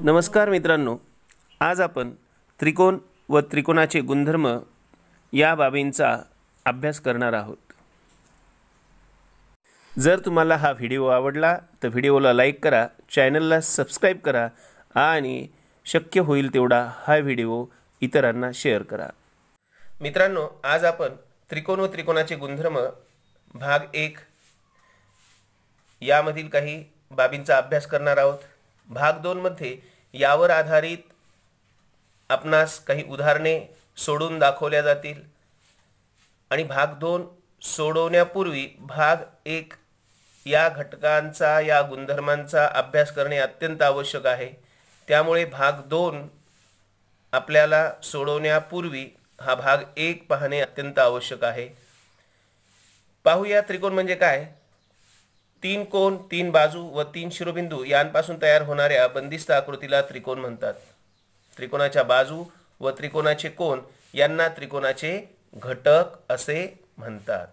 नमस्कार मित्रांनो, आज आपण त्रिकोण व त्रिकोणाचे गुणधर्म या बाबींचा अभ्यास करणार आहोत। जर तुम्हाला हा व्हिडिओ आवडला तर व्हिडिओला लाईक करा, चॅनलला सबस्क्राइब करा आणि शक्य होईल तेवढा हा व्हिडिओ इतरांना शेअर करा। मित्रांनो, आज आपण त्रिकोण व त्रिकोणाचे गुणधर्म भाग 1 यामधील काही बाबींचा अभ्यास करणार आहोत। भाग 2 मध्ये यावर आधारित आपणास काही उदाहरणे सोडून दाखवल्या जातील आणि भाग 2 सोडवण्यापूर्वी भाग 1 या घटकांचा या गुणधर्मांचा अभ्यास करणे अत्यंत आवश्यक आहे। त्यामुळे भाग 2 आपल्याला सोडवण्यापूर्वी हा भाग 1 पाहणे अत्यंत आवश्यक आहे। पाहूया त्रिकोण म्हणजे काय। 3 कोन, 3 बाजू व 3 शिरोबिंदू यांपासून तयार होणाऱ्या बंदिस्त आकृतीला त्रिकोण म्हणतात। त्रिकोणाच्या बाजू व त्रिकोणाचे कोन यांना त्रिकोणाचे घटक असे म्हणतात।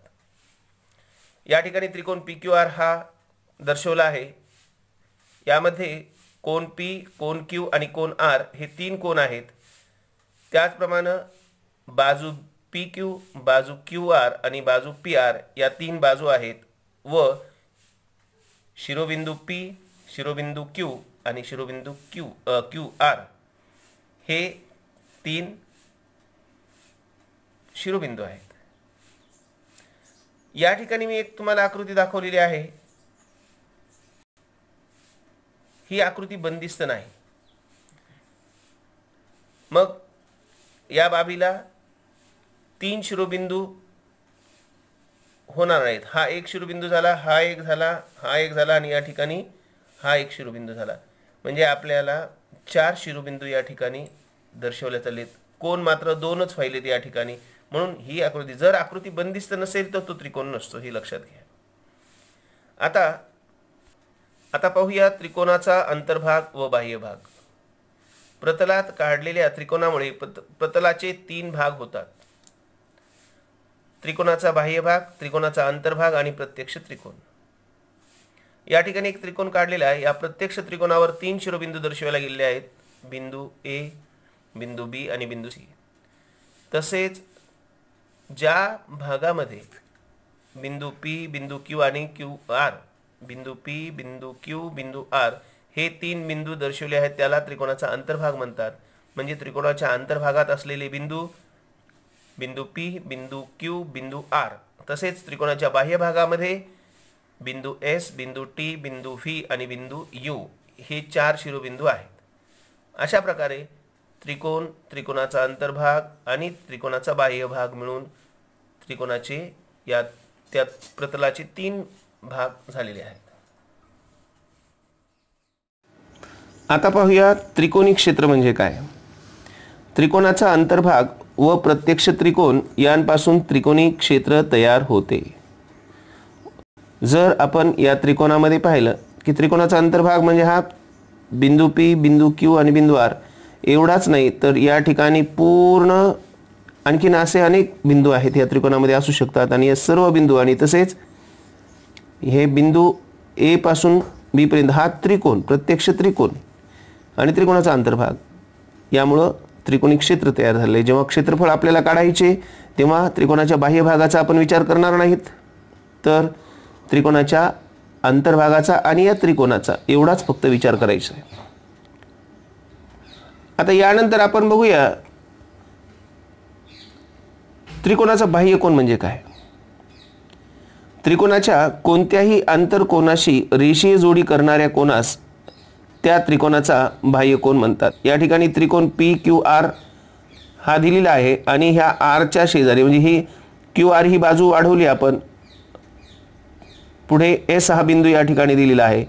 या ठिकाणी त्रिकोण PQR हा दर्शवला आहे। यामध्ये कोन P, कोन Q आणि कोन R हे 3 कोन आहेत। त्याचप्रमाणे बाजू PQ, बाजू QR आणि बाजू PR या 3 बाजू आहेत व शिरोबिंदू P, शिरोबिंदू Q आणि शिरोबिंदू QR हे 3 शिरोबिंदू आहेत। या ठिकाणी मी एक तुम्हाला आकृती दाखवलेली आहे। ही आकृती बंदिस्त नाही। मग या बाबीला 3 शिरोबिंदू होणार आहेत। हा एक शिरोबिंदू झाला, हा एक झाला, हा एक झाला आणि या ठिकाणी हा एक शिरोबिंदू झाला। म्हणजे आपल्याला 4 शिरोबिंदू या ठिकाणी दर्शवले चाललेत। कोन मात्र 2च व्हायलेत या ठिकाणी। म्हणून ही आकृती, जर आकृती बंदिस्त नसेल तर तो त्रिकोण नसतो, हे लक्षात घ्या। आता पाहूया त्रिकोणाचा अंतर्भाग व बाह्य भाग। प्रतलात काढलेल्या त्रिकोणामुळे प्रतलाचे 3 भाग होतात। त्रिकोणाचा बाह्य भाग, त्रिकोणाचा अंतर्भाग आणि प्रत्यक्ष त्रिकोण। या ठिकाणी एक त्रिकोण काढलेला आहे। या प्रत्यक्ष त्रिकोणावर 3 शिरोबिंदू दर्शवले गेलेले आहेत। बिंदू A, बिंदू B आणि बिंदू C। तसेच ज्या भागामध्ये बिंदू P, बिंदू Q आणि QR, बिंदू P, बिंदू Q, बिंदू R हे 3 बिंदू दर्शवले आहेत त्याला त्रिकोणाचा अंतर्भाग म्हणतात। म्हणजे त्रिकोणाच्या अंतर्भागात असलेले बिंदू बिंदू P, बिंदू Q, बिंदू R। तसेच त्रिकोणाच्या बाह्य भागामध्ये बिंदू S, बिंदू T, बिंदू V आणि बिंदू U हे 4 शिरोबिंदू आहेत। अशा प्रकारे त्रिकोण, त्रिकोणाचा अंतर्भाग आणि त्रिकोणाचा बाह्य भाग मिळून त्रिकोणाचे त्या प्रतलाचे 3 भाग झालेले आहेत। आता पाहूया त्रिकोणी क्षेत्र म्हणजे काय। त्रिकोणाचा अंतर्भाग व प्रत्यक्ष त्रिकोण यांपासून त्रिकोणी क्षेत्र तयार होते। जर आपण या त्रिकोणामध्ये पाहिलं की त्रिकोणाचा अंतर्भाग म्हणजे हा बिंदू P, बिंदू Q आणि बिंदू R एवढाच नाही तर या ठिकाणी पूर्ण आणखीन असे अनेक बिंदू आहेत या त्रिकोणामध्ये असू शकतात आणि या सर्व बिंदू आणि तसेच हे बिंदू A पासून B पर्यंत हा त्रिकोण, प्रत्यक्ष त्रिकोण आणि त्रिकोणाचा अंतर्भाग यामुळे त्रिकोणी क्षेत्र तयार झाले। जेव्हा क्षेत्रफळ आपल्याला काढायचे तेव्हा त्रिकोणाच्या बाह्य भागाचा आपण विचार करणार नाहीत, तर त्रिकोणाच्या अंतर्भागाचा आणि या त्रिकोणाचा एवढाच फक्त विचार करायचा आहे। आता यानंतर आपण बघूया त्रिकोणाचा बाह्य कोन म्हणजे काय। त्रिकोणाच्या कोणत्याही आंतरकोनाशी रेषीय जोडी करणाऱ्या कोनास त्या त्रिकोणाचा बाह्य कोन म्हणतात। या ठिकाणी त्रिकोण PQR हा दिलेला आहे आणि ह्या R च्या शेजारी म्हणजे ही QR ही बाजू वाढवली आपण, पुढे S हा बिंदू या ठिकाणी दिलेला आहे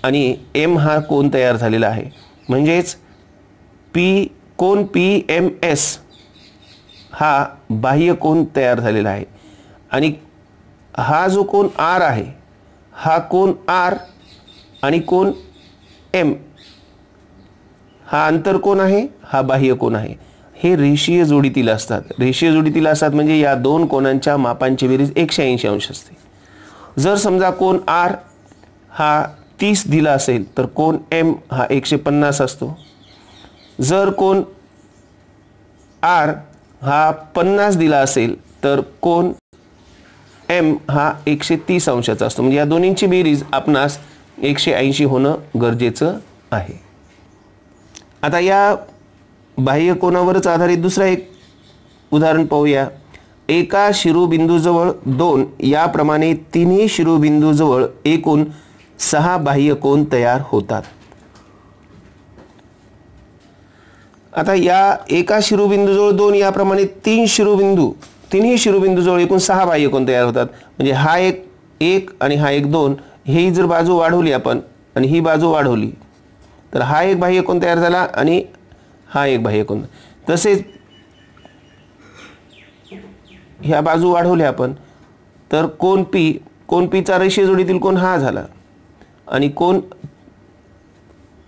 आणि M हा कोन तयार झालेला आहे। म्हणजेच कोन PMS हा बाह्य कोन तयार झालेला आहे आणि हा जो कोन R आहे हा कोन R आणि कोन M हा आंतरकोन आहे, हा बाह्य कोन आहे। हे रेषीय जोडीतील असतात। रेषीय जोडीतील असतात म्हणजे या 2 कोनांच्या मापांची बेरीज 180 अंश असते। जर समजा कोन R हा 30 दिला असेल तर कोन M हा 150 असतो. जर कोन R हा 50 दिला असेल तर कोन M हा 130 अंशाचा असतो. म्हणजे या दोन्हींची बेरीज आपणास 180 होणं गरजेचं आहे. आता या बाह्य कोनावरच आधारित दुसरा एक उदाहरण पाहूया. एका शिरोबिंदूजवळ 2 याप्रमाणे तिन्ही शिरोबिंदूजवळ एकूण 6 बाह्य कोन तयार होतात. आता या एका शिरोबिंदूजवळ 2 याप्रमाणे तिन्ही शिरोबिंदूजवळ एकूण 6 बाह्य कोन तयार होतात. म्हणजे हा एक आणि हा एक 2, ही जर बाजू वाढवली आपण आणि ही बाजू वाढवली तर हा एक बाह्य कोन तयार झाला आणि हा एक बाह्य कोन. तसेच ह्या बाजू वाढवल्या आपण तर कोन P चा रेषीय जोडीतील कोन हा झाला आणि कोन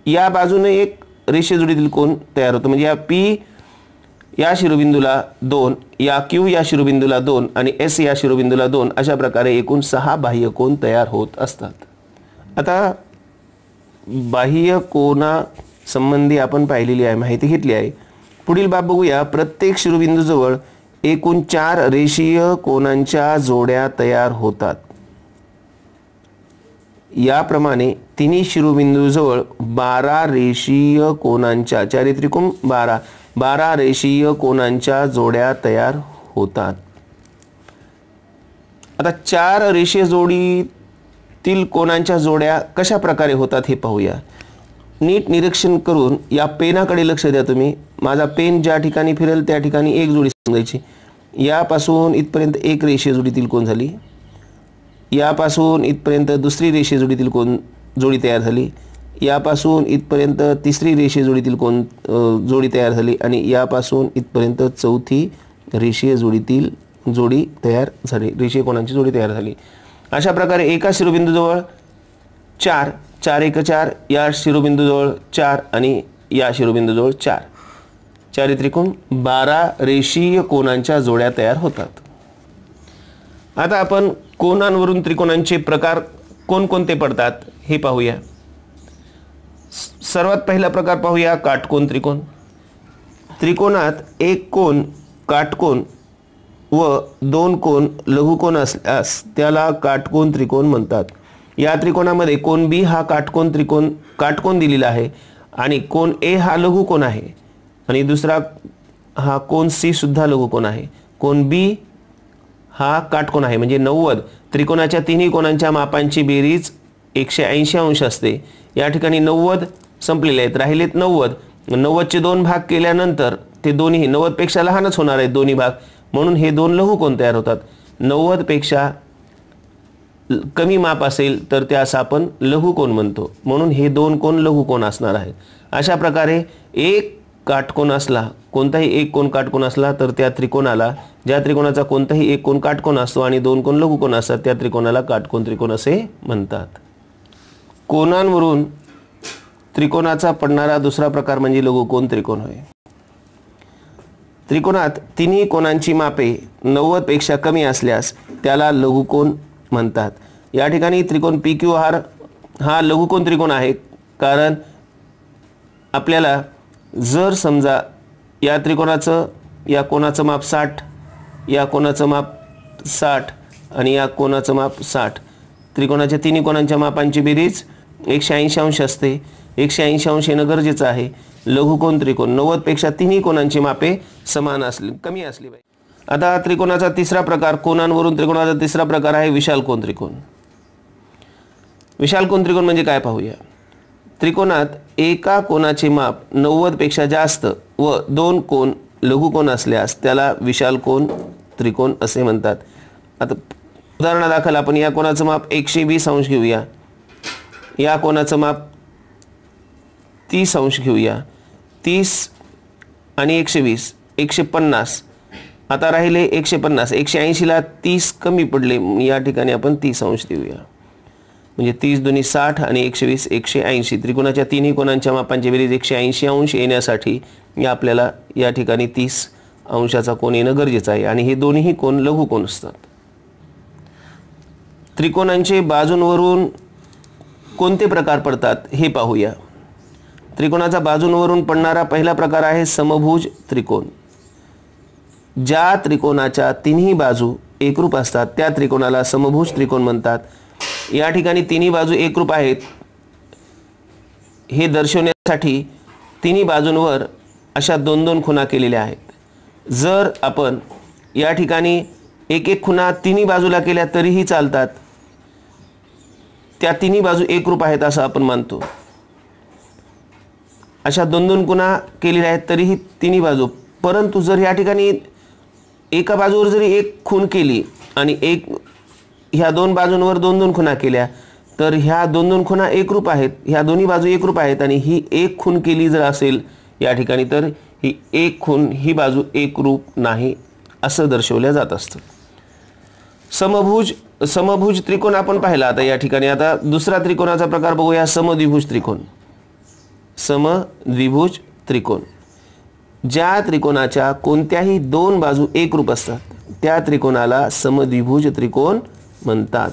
या बाजूने एक रेषीय जोडीतील कोन तयार होतो. म्हणजे या P या शिरोबिंदूला 2, या Q या शिरोबिंदूला 2 आणि S या शिरोबिंदूला 2 अशा प्रकारे एकूण 6 बाह्य कोन तयार होत असतात. आता बाह्य कोना संबंधी आपण पाहिलेली आहे, माहिती घेतली आहे. पुढील बाब बघूया. प्रत्येक शिरोबिंदूजवळ एकूण 4 रेषीय कोनांच्या जोड्या तयार होतात. याप्रमाणे तिन्ही शिरोबिंदूजवळ 12 रेषीय कोनांच्या 4 त्रिकोण 12 रेषीय कोनांच्या जोड्या तयार होतात. आता 4 रेषीय जोडीतील कोनांच्या जोड्या कशा प्रकारे होतात हे पाहूया. नीट निरीक्षण करून या पेनाकडे लक्ष द्या तुम्ही. माझा पेन ज्या ठिकाणी फिरेल त्या ठिकाणी एक जोडी समजायची. यापासून इथपर्यंत एक रेषीय जोडीतील कोन झाली, यापासून इथपर्यंत दुसरी रेषीय जोडीतील कोन जोडी तयार झाली, यापासून इथपर्यंत तिसरी रेषीय जोडीतील कोन जोडी तयार झाली आणि यापासून इथपर्यंत चौथी रेषीय जोडीतील जोडी तयार झाली, रेषीय कोनांची जोडी तयार झाली. अशा प्रकारे एका शिरोबिंदूजवळ 4 4 1 4, या शिरोबिंदूजवळ 4 आणि या शिरोबिंदूजवळ 4 त्रिकोण 12 रेषीय कोनांच्या जोड्या तयार होतात. आता आपण कोनांवरून त्रिकोणांचे प्रकार कोणकोणते पडतात हे पाहूया. सर्वात पहिला प्रकार पाहूया काटकोन त्रिकोण. त्रिकोणात एक कोन काटकोन व 2 कोन लघुकोन असल्यास त्याला काटकोन त्रिकोण म्हणतात. या त्रिकोणामध्ये कोन B हा काटकोन दिलेला आहे आणि कोन A हा लघुकोन आहे आणि दुसरा हा कोन C सुद्धा लघुकोन आहे. कोन B हा काटकोन आहे म्हणजे 90. त्रिकोणाच्या तिन्ही कोनांच्या मापांची बेरीज 180 अंश असते. या ठिकाणी 90 संपलेले आहेत, राहिलेत 90. 90 चे 2 भाग केल्यानंतर ते दोन्ही 90 पेक्षा लहानच होणार आहेत दोन्ही भाग, म्हणून हे 2 लघुकोन तयार होतात. 90 पेक्षा कमी माप असेल तर त्यास आपण लघुकोन म्हणतो, म्हणून हे 2 कोन लघुकोन असणार आहेत. अशा प्रकारे एक काटकोन असला, कोणताही एक कोन काटकोन असला तर त्या त्रिकोणाला, ज्या त्रिकोणाचा कोणताही एक कोन काटकोन असतो आणि 2 कोन लघुकोन असतात त्या त्रिकोणाला काटकोन त्रिकोण असे म्हणतात. कोनांवरून त्रिकोणाचा पडणारा दुसरा प्रकार म्हणजे लघुकोन त्रिकोण होय. त्रिकोणात तिन्ही कोनांची मापे 90 पेक्षा कमी असल्यास त्याला लघुकोन म्हणतात. या ठिकाणी त्रिकोण PQR हा लघुकोन त्रिकोण आहे, कारण आपल्याला जर समजा या त्रिकोणाचं या कोनाचं माप 60, या कोनाचं माप 60 आणि या कोनाचं माप 60, त्रिकोणाच्या तिन्ही कोनांच्या मापांची बेरीज 180 अंश असते. 180 अंश येणं गरजेचं आहे. लघुकोन त्रिकोण 90 पेक्षा तिन्ही कोनांची मापे समान असली कमी असली पाहिजे. आता त्रिकोणाचा तिसरा प्रकार, कोनांवरून त्रिकोणाचा तिसरा प्रकार आहे विशालकोन त्रिकोण. विशालकोन त्रिकोण म्हणजे काय पाहूया. त्रिकोणात एका कोनाचे माप 90 पेक्षा जास्त व 2 कोन लघुकोन असल्यास त्याला विशालकोन त्रिकोण असे म्हणतात. आता उदाहरणादाखल आपण या कोनाचं माप 120 अंश घेऊया, या कोनाचं माप 30 अंश घेऊया. 30 आणि 120 150. आता राहिले 150. 180 ला 30 कमी पडले, या ठिकाणी आपण 30 अंश देऊया. म्हणजे 30 दुनी 60 आणि 120 180. त्रिकोणाच्या तिन्ही कोनांच्या मापांची बेरीज 180 अंश येण्यासाठी आपल्याला या ठिकाणी 30 अंशाचा कोन येणं गरजेचं आहे आणि हे दोन्ही कोन लघुकोन असतात. त्रिकोणांचे बाजूंवरून कोणते प्रकार पडतात हे पाहूया. त्रिकोणाचा बाजूंवरून पडणारा पहिला प्रकार आहे समभुज त्रिकोण. ज्या त्रिकोणाच्या तिन्ही बाजू एकरूप असतात त्या त्रिकोणाला समभुज त्रिकोण म्हणतात. या ठिकाणी तिन्ही बाजू एकरूप आहेत हे दर्शवण्यासाठी तिन्ही बाजूंवर अशा दोन दोन खुणा केलेल्या आहेत. जर आपण या ठिकाणी एक एक खुणा तिन्ही बाजूला केल्या तरीही चालतात. त्या तिन्ही बाजू एकरूप आहेत असं आपण मानतो. अशा दोन दोन खुणा केलेल्या आहेत तरीही तिन्ही बाजू. परंतु जर या ठिकाणी एका बाजूवर जरी एक खूण केली आणि ह्या दोन बाजूंवर दोन दोन खुणा केल्या तर ह्या दोन दोन खुणा एकरूप आहेत. ह्या दोन्ही बाजू एकरूप आहेत आणि ही एक खूण केली जर असेल या ठिकाणी तर ही एक खूण ही बाजू एकरूप नाही असं दर्शवलं जात असतं. समभुज त्रिकोण आपण पाहिला. आता या ठिकाणी आता दुसरा त्रिकोणाचा प्रकार बघूया. समद्विभुज त्रिकोण. समद्विभुज त्रिकोण ज्या त्रिकोणाच्या कोणत्याही दोन बाजू एकरूप असतात त्या त्रिकोणाला समद्विभुज त्रिकोण म्हणतात.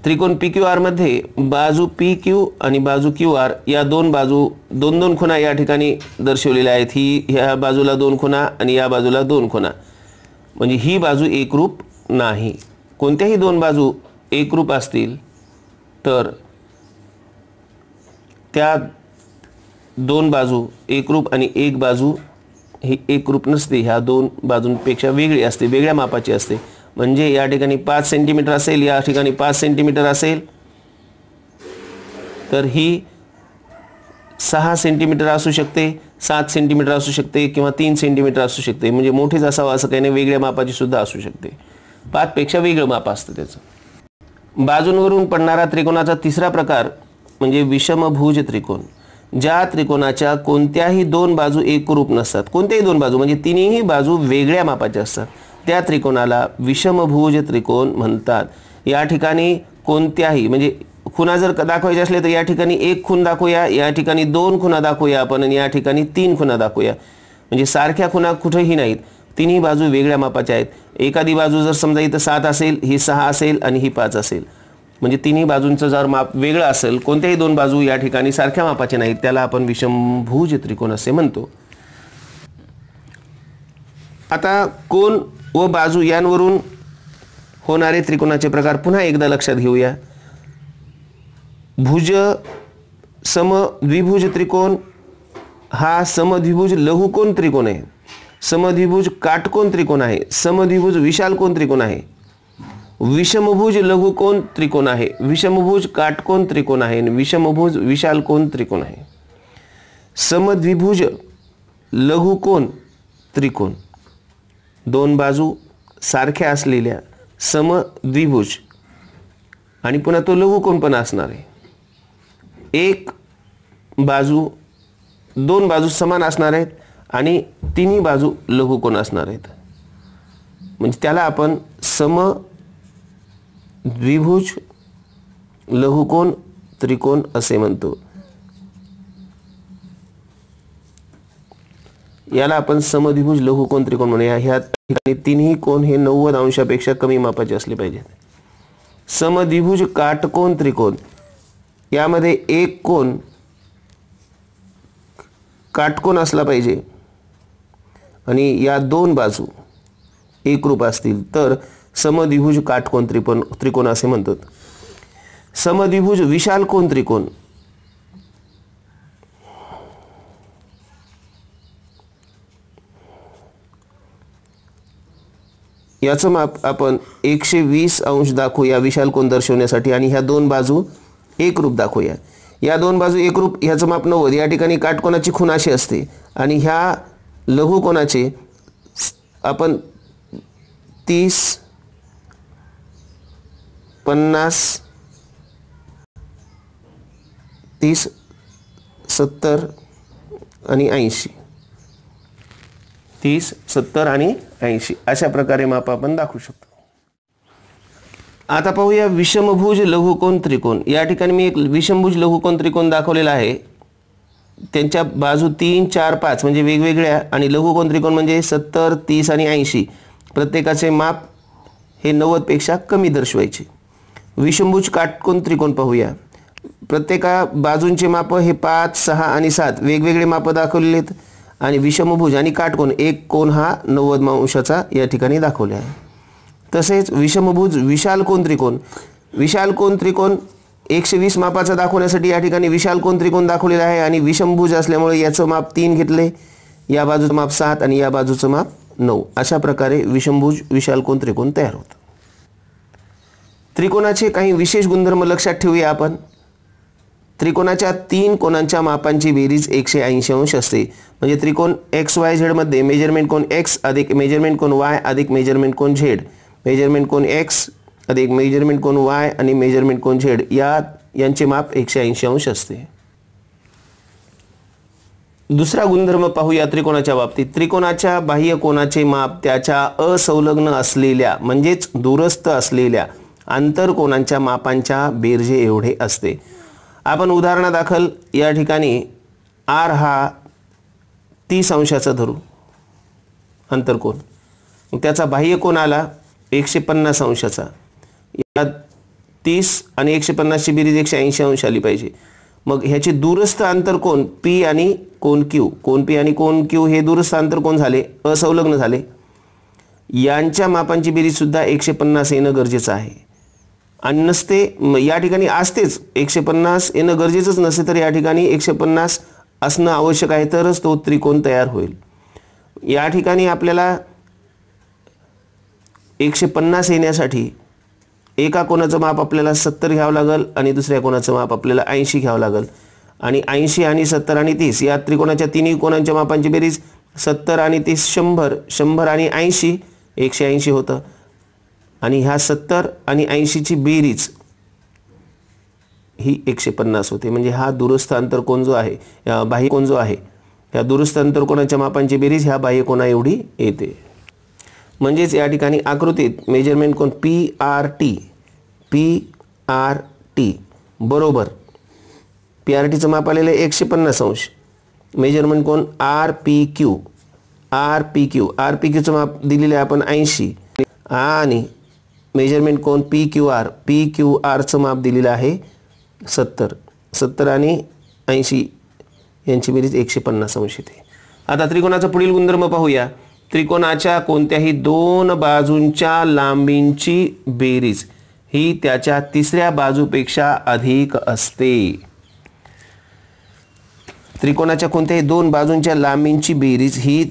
त्रिकोण PQR मध्ये बाजू PQ आणि बाजू QR या दोन बाजू दोन दोन खुणा या ठिकाणी दर्शवलेल्या आहेत. ह्या बाजूला दोन खुणा आणि या बाजूला दोन खुणा म्हणजे ही बाजू एकरूप नाही. कोणत्याही दोन बाजू एकरूप असतील तर त्या दोन बाजू एकरूप आणि एक बाजू ही एकरूप नसते. ह्या दोन बाजूंपेक्षा वेगळी असते, वेगळ्या मापाची असते. म्हणजे या ठिकाणी 5 सेंटीमीटर असेल, या ठिकाणी 5 सेंटीमीटर असेल तर ही 6 सेंटीमीटर असू शकते, 7 सेंटीमीटर असू शकते किंवा 3 सेंटीमीटर असू शकते. म्हणजे मोठीच असावं असं काही नाही, वेगळ्या मापाची सुद्धा असू शकते. 5 पेक्षा वेगळं माप असतं त्याचं. बाजूंवरून पडणारा त्रिकोणाचा तिसरा प्रकार म्हणजे विषमभुज त्रिकोण. ज्या त्रिकोणाच्या कोणत्याही दोन बाजू एकरूप नसतात, कोणत्याही दोन बाजू म्हणजे तिन्ही बाजू वेगळ्या मापाच्या असतात त्या त्रिकोणाला विषमभुज त्रिकोण म्हणतात. या ठिकाणी कोणत्याही म्हणजे खुणा जर दाखवायचे असले तर या ठिकाणी एक खूण दाखवूया, या ठिकाणी दोन खुणा दाखवूया आपण आणि या ठिकाणी 3 खुणा दाखवूया. म्हणजे सारख्या खुणा कुठेही नाहीत, तिन्ही बाजू वेगळ्या मापाच्या आहेत. एखादी बाजू जर समजा इथं 7 असेल, ही 6 असेल आणि ही 5 असेल म्हणजे तिन्ही बाजूंचं जर माप वेगळं असेल, कोणत्याही दोन बाजू या ठिकाणी सारख्या मापाचे नाहीत, त्याला आपण विषमभुज त्रिकोण असे म्हणतो. आता कोन व बाजू यांवरून होणारे त्रिकोणाचे प्रकार पुन्हा एकदा लक्षात घेऊया. भुज समद्विभुज त्रिकोण हा समद्विभुज लघुकोन त्रिकोण आहे. समद्विभुज काटकोन त्रिकोण आहे. समद्विभुज विशालकोन त्रिकोण आहे. विषमभुज लघुकोन त्रिकोण आहे. विषमभुज काटकोन त्रिकोण आहे आणि विषमभुज विशालकोन त्रिकोण आहे. समद्विभुज लघुकोन त्रिकोण दोन बाजू सारख्या असलेल्या समद्विभुज आणि पुन्हा तो लघुकोन पण असणार आहे. एक बाजू दोन बाजू समान असणार आहेत आणि तिन्ही बाजू लघुकोन असणार आहेत म्हणजे त्याला आपण समद्विभुज लघुकोन त्रिकोण असे म्हणतो. याला आपण समद्विभुज लघुकोन त्रिकोण म्हणूया. ह्या ठिकाणी तिन्ही कोन हे 90 अंशापेक्षा कमी मापाचे असले पाहिजेत. समद्विभुज काटकोन त्रिकोण यामध्ये एक कोन काटकोन असला पाहिजे आणि या दोन बाजू एकरूप असतील तर समद्विभुज काटकोन त्रिकोण असे म्हणतात. समद्विभुज विशालकोन त्रिकोण याचं माप आपण 120 अंश दाखवूया विशालकोन दर्शवण्यासाठी आणि ह्या दोन बाजू एकरूप दाखवूया. या दोन बाजू एकरूप ह्याचं माप 90. या ठिकाणी काटकोनाची खूण अशी असते आणि ह्या लघुकोनाचे आपण 30 50 30 70 आणि 80 30 70 आणि 80 अशा प्रकारे माप आपण दाखवू शकतो. आता पाहूया विषमभुज लघुकोन त्रिकोण. या ठिकाणी मी एक विषमभुज लघुकोन त्रिकोण दाखवलेला आहे. त्यांच्या बाजू 3 4 5 म्हणजे वेगवेगळ्या आणि लघुकोन त्रिकोण म्हणजे 70 30 आणि 80 प्रत्येकाचे माप हे 90 पेक्षा कमी दर्शवायचे. विषमभुज काटकोन त्रिकोण पाहूया. प्रत्येका बाजूंचे माप हे 5, 6 आणि 7 वेगवेगळे माप दाखवलेले आहेत आणि विषमभुज आणि काटकोन एक कोन हा 90° या ठिकाणी दाखवले आहे. तसेच विषमभुज विशाल कोन त्रिकोण, विशाल कोन त्रिकोण 120 मापाचा दाखवण्यासाठी या ठिकाणी विशाल कोन त्रिकोण दाखवलेला आहे आणि विषमभुज असल्यामुळे याचं माप 3 घेतले, या बाजूचं माप 7 आणि या बाजूचं माप 9. अशा प्रकारे विषमभुज विशाल कोन त्रिकोण तयार होतं. त्रिकोणाचे काही विशेष गुणधर्म लक्षात ठेवूया आपण. त्रिकोणाच्या 3 कोनांच्या मापांची बेरीज 180° असते. म्हणजे त्रिकोण XYZ मध्ये मेजरमेंट कोन X अधिक मेजरमेंट कोन Y अधिक मेजरमेंट कोन Z, मेजरमेंट कोन X अधिक मेजरमेंट कोन Y आणि मेजरमेंट कोन Z यांचे माप 180° असते. दुसरा गुणधर्म पाहूया त्रिकोणाच्या बाबतीत. त्रिकोणाच्या बाह्य कोनाचे माप त्याच्या असंलग्न असलेल्या म्हणजेच दूरस्थ असलेल्या आंतरकोनांच्या मापांच्या बेरजे एवढे असते. आपण उदाहरणादाखल या ठिकाणी R हा 30° धरू आंतरकोन, त्याचा बाह्य कोन आला 150°. या 30 आणि 150 ची बेरीज 180° आली पाहिजे. मग ह्याचे दूरस्थ आंतरकोन P आणि कोन Q, कोन P आणि कोन Q हे दूरस्थ आंतरकोन झाले, असंलग्न झाले. यांच्या मापांची बेरीज सुद्धा 150 येणं गरजेचं आहे. आणि नसते या ठिकाणी असतेच 150 येणं गरजेचंच नसते, तर या ठिकाणी 150 असणं आवश्यक आहे, तरच तो त्रिकोण तयार होईल. या ठिकाणी आपल्याला 150 येण्यासाठी एका कोणाचं माप आपल्याला 70 घ्यावं लागेल आणि दुसऱ्या कोणाचं माप आपल्याला 80 घ्यावं लागेल. आणि 80 आणि 70 आणि 30 या त्रिकोणाच्या तिन्ही कोणांच्या मापांची बेरीज 70 आणि 30 100, 100 आणि 80 180 होतं. आणि ह्या 70 आणि 80 ची बेरीज ही 150 होते. म्हणजे हा दूरस्थ आंतरकोन जो आहे, बाह्य कोन जो आहे, या दूरस्थ आंतरकोनाच्या मापांची बेरीज ह्या बाह्य कोना एवढी येते. म्हणजेच या ठिकाणी आकृतीत मेजरमेंट कोन PRT बरोबर PRTचं माप आलेलं आहे 150°. मेजरमेंट कोन RPQचं माप दिलेलं आहे आपण 80 आणि मेजरमेंट कोन PQRचं माप दिलेलं आहे 70 आणि 80 यांची बेरीज 150° येते. आता त्रिकोणाचा पुढील गुणधर्म पाहूया. त्रिकोणाच्या कोणत्याही 2 बाजूंच्या लांबींची बेरीज ही त्याच्या तिसऱ्या बाजूपेक्षा अधिक असते. त्रिकोणाच्या कोणत्याही 2 बाजूंच्या लांबींची बेरीज ही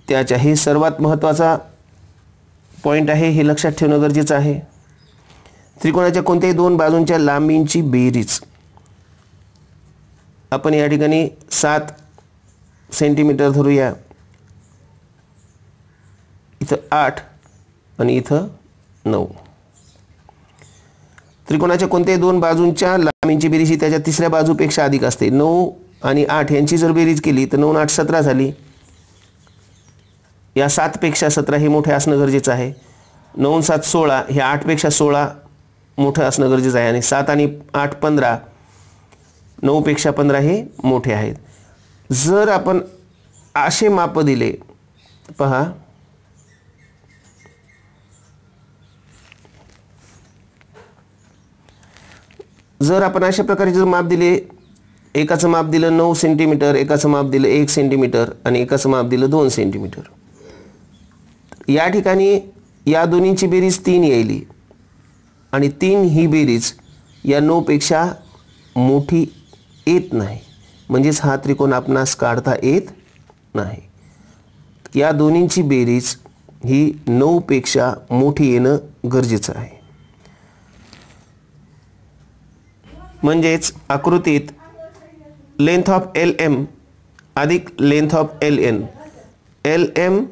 त्याच्या, हे सर्वात महत्त्वाचा पॉइंट आहे, हे लक्षात ठेवणं गरजेचं आहे. त्रिकोणाच्या कोणत्याही 2 बाजूंच्या लांबींची बेरीज आपण या ठिकाणी 7 सेंटीमीटर धरूया, इथं 8 आणि इथं 9. त्रिकोणाच्या कोणत्याही 2 बाजूंच्या लांबींची बेरीज ही त्याच्या तिसऱ्या बाजूपेक्षा अधिक असते. 9 आणि 8 यांची जर बेरीज केली तर 9 8 17 झाली. या 7 पेक्षा 17 हे मोठे असणं गरजेचं आहे. 9 7 16 हे 8 पेक्षा 16 मोठं असणं गरजेचं आहे आणि 7 आणि 8 15, 9 पेक्षा 15 हे मोठे आहेत. जर आपण असे माप दिले, पहा जर आपण अशा प्रकारे जर माप दिले, एकाचं माप दिलं 9 सेंटीमीटर, एकाचं माप दिलं 1 सेंटीमीटर आणि एकाचं माप दिलं 2 सेंटीमीटर, या ठिकाणी या दोन्हींची बेरीज 3 येईल आणि 3 ही बेरीज या 9 पेक्षा मोठी येत नाही. म्हणजेच हा त्रिकोण आपणास काढता येत नाही. या दोन्हींची बेरीज ही 9 पेक्षा मोठी येणं गरजेचं आहे. म्हणजेच आकृतीत लेंथ ऑफ LM अधिक लेंथ ऑफ LN, LM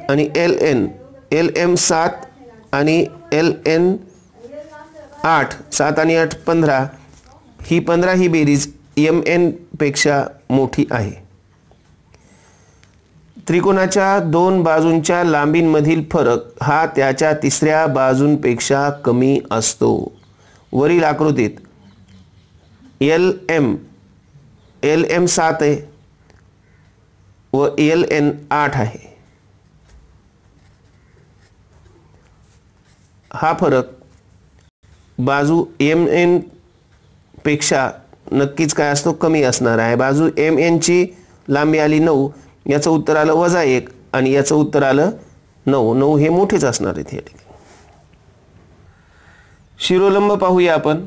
आणि LN, LM 7 आणि LN 8, 7 आणि 8 15, ही 15 ही बेरीज MN पेक्षा मोठी आहे. त्रिकोणाच्या 2 बाजूंच्या लांबींमधील फरक हा त्याच्या तिसऱ्या बाजूंपेक्षा कमी असतो. वरील आकृतीत LM 7 आहे व LN 8 आहे. हा फरक बाजू MN पेक्षा नक्कीच काय असतो, कमी असणार आहे. बाजू MN ची लांबी आली 9, याचं उत्तर आलं -1 आणि याचं उत्तर आलं 9 हे मोठेच असणार आहेत. या ठिकाणी शिरोलंब पाहूया आपण.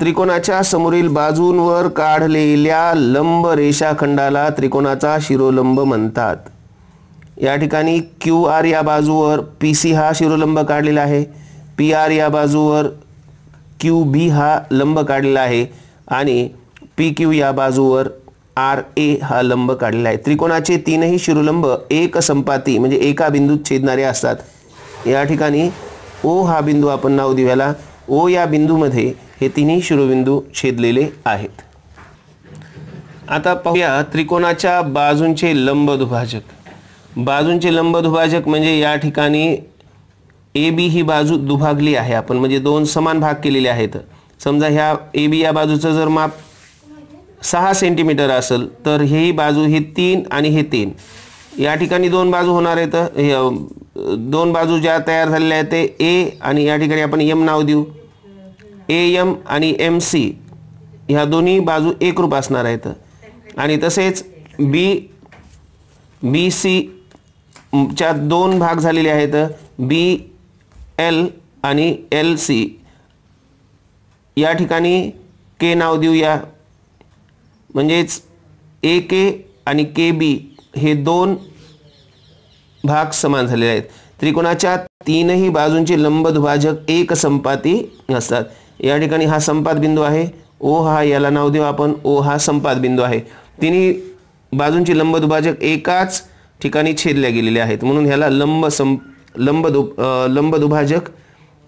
त्रिकोणाच्या समोरील बाजूंवर काढलेल्या लंब रेषाखंडाला त्रिकोणाचा शिरोलंब म्हणतात. या ठिकाणी QR या बाजूवर PC हा शिरोलंब काढलेला आहे, PR या बाजूवर QB हा लंब काढलेला आहे आणि PQ या बाजूवर RA हा लंब काढलेला आहे. त्रिकोणाचे तीनही शिरोलंब एक संपाती म्हणजे एका बिंदूत छेदणारे असतात. या ठिकाणी O हा बिंदू आपण नाव देऊयाला. O या बिंदूमध्ये हे तिन्ही शिरोबिंदू छेदलेले आहेत. आता पाहूया त्रिकोणाच्या बाजूंचे लंब दुभाजक. बाजूंचे लंब दुभाजक म्हणजे या ठिकाणी AB ही बाजू दुभागली आहे आपण, म्हणजे दोन समान भाग केलेले आहेत. समजा ह्या AB या बाजूचं जर माप 6 सेंटीमीटर असेल तर ही बाजू ही 3 आणि हे 3. या ठिकाणी दोन बाजू होणार आहेत. दोन बाजू ज्या तयार झालेल्या आहेत ते A आणि या ठिकाणी आपण M नाव देऊ. AM आणि MC ह्या दोन्ही बाजू एकरूप असणार आहेत. आणि तसेच BC च्या दोन भाग झालेले आहेत, BL आणि LC. या ठिकाणी K नाव देऊया, म्हणजेच AK आणि KB हे दोन भाग समान झालेले आहेत. त्रिकोणाच्या तीनही बाजूंचे लंब दुभाजक एक संपाती असतात. या ठिकाणी हा संपात बिंदू आहे O, हा याला नाव देऊ आपण O हा संपात बिंदू आहे. तिन्ही बाजूंचे लंब दुभाजक एकाच ठिकाणी छेदले गेलेले आहेत, म्हणून ह्याला लंब दुभाजक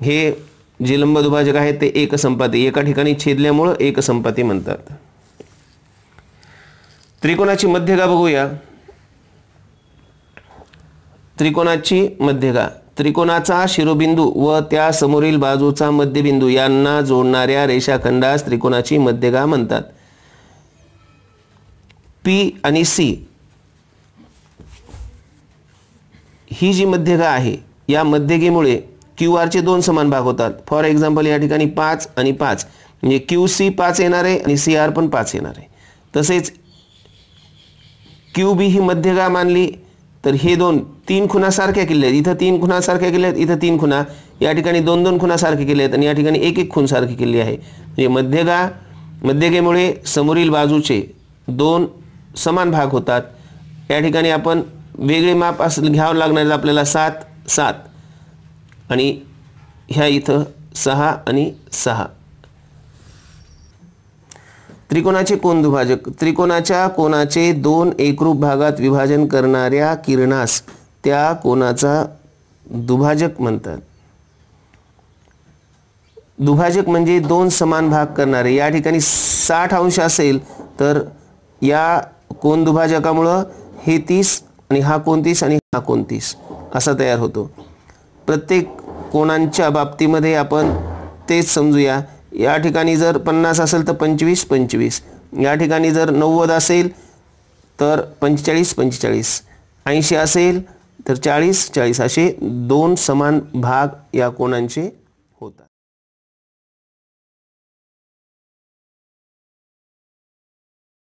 हे जे लंब दुभाजक आहेत ते एक संपाती, एका ठिकाणी छेदल्यामुळे एक संपाती म्हणतात. त्रिकोणाची मध्यगा बघूया. त्रिकोणाची मध्यगा त्रिकोणाचा शिरोबिंदू व त्या समोरील बाजूचा मध्यबिंदू यांना जोडणाऱ्या रेषाखंडास त्रिकोणाची मध्यगा म्हणतात. P आणि C ही जी मध्यगा आहे या मध्यगेमुळे QR चे दोन समान भाग होतात. फॉर एक्झाम्पल या ठिकाणी 5 आणि 5 म्हणजे QC 5 येणार आहे आणि CR पण 5 येणार आहे. तसेच QB ही मध्यगा मानली तर हे तीन खुणा सारख्या केल्या आहेत. इथं 3 खुणा सारख्या केल्या आहेत, इथं 3 खुणा, या ठिकाणी 2 खुणा सारखे केले आहेत आणि या ठिकाणी 1 खूण सारखी केली आहे. म्हणजे मध्यगेमुळे समोरील बाजूचे दोन समान भाग होतात. या ठिकाणी आपण वेगळे माप घ्यावं लागणार आपल्याला 7 आणि ह्या इथं 6 आणि 6. त्रिकोणाचे कोन दुभाजक त्रिकोणाच्या कोनाचे दोन एकरूप भागात विभाजन करणाऱ्या किरणास त्या कोनाचा दुभाजक म्हणतात. दुभाजक म्हणजे दोन समान भाग करणारे. या ठिकाणी 60 अंश असेल तर या कोन दुभाजकामुळे हे 30 आणि हा कोन 30 आणि हा कोन 30 असा तयार होतो. प्रत्येक कोनांच्या बाबतीमध्ये आपण तेच समजूया. या ठिकाणी जर 50 असेल तर 25 25, या ठिकाणी जर 90 असेल तर 45 45, 80 असेल तर 40 40 असे दोन समान भाग या कोनांचे होतात.